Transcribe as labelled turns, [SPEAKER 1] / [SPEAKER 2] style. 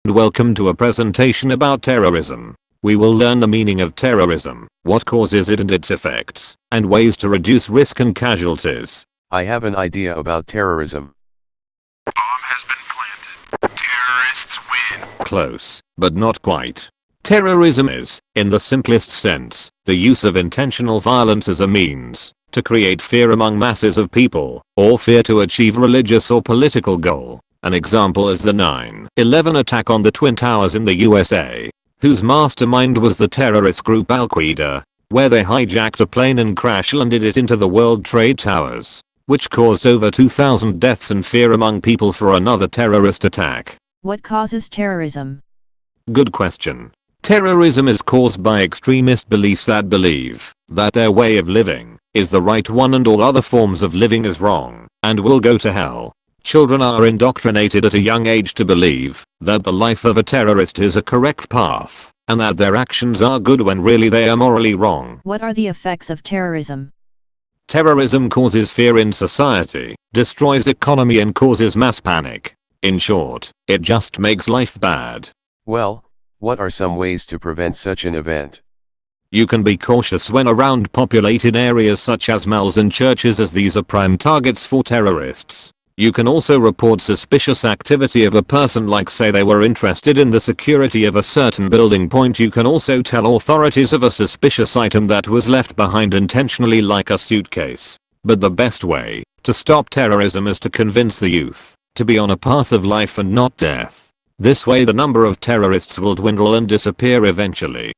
[SPEAKER 1] Welcome to a presentation about terrorism. We will learn the meaning of terrorism, what causes it and its effects, and ways to reduce risk and casualties.
[SPEAKER 2] I have an idea about terrorism.
[SPEAKER 3] Bomb has been planted. Terrorists win.
[SPEAKER 1] Close, but not quite. Terrorism is, in the simplest sense, the use of intentional violence as a means to create fear among masses of people, or fear to achieve religious or political goal. An example is the 9/11 attack on the Twin Towers in the USA, whose mastermind was the terrorist group Al-Qaeda, where they hijacked a plane and crash-landed it into the World Trade Towers, which caused over 2,000 deaths and fear among people for another terrorist attack.
[SPEAKER 4] What causes terrorism?
[SPEAKER 1] Good question. Terrorism is caused by extremist beliefs that believe that their way of living is the right one and all other forms of living is wrong and will go to hell. Children are indoctrinated at a young age to believe that the life of a terrorist is a correct path, and that their actions are good when really they are morally wrong.
[SPEAKER 4] What are the effects of terrorism?
[SPEAKER 1] Terrorism causes fear in society, destroys economy and causes mass panic. In short, it just makes life bad.
[SPEAKER 2] Well, what are some ways to prevent such an event?
[SPEAKER 1] You can be cautious when around populated areas such as malls and churches, as these are prime targets for terrorists. You can also report suspicious activity of a person, like say they were interested in the security of a certain building. You can also tell authorities of a suspicious item that was left behind intentionally, like a suitcase. But the best way to stop terrorism is to convince the youth to be on a path of life and not death. This way the number of terrorists will dwindle and disappear eventually.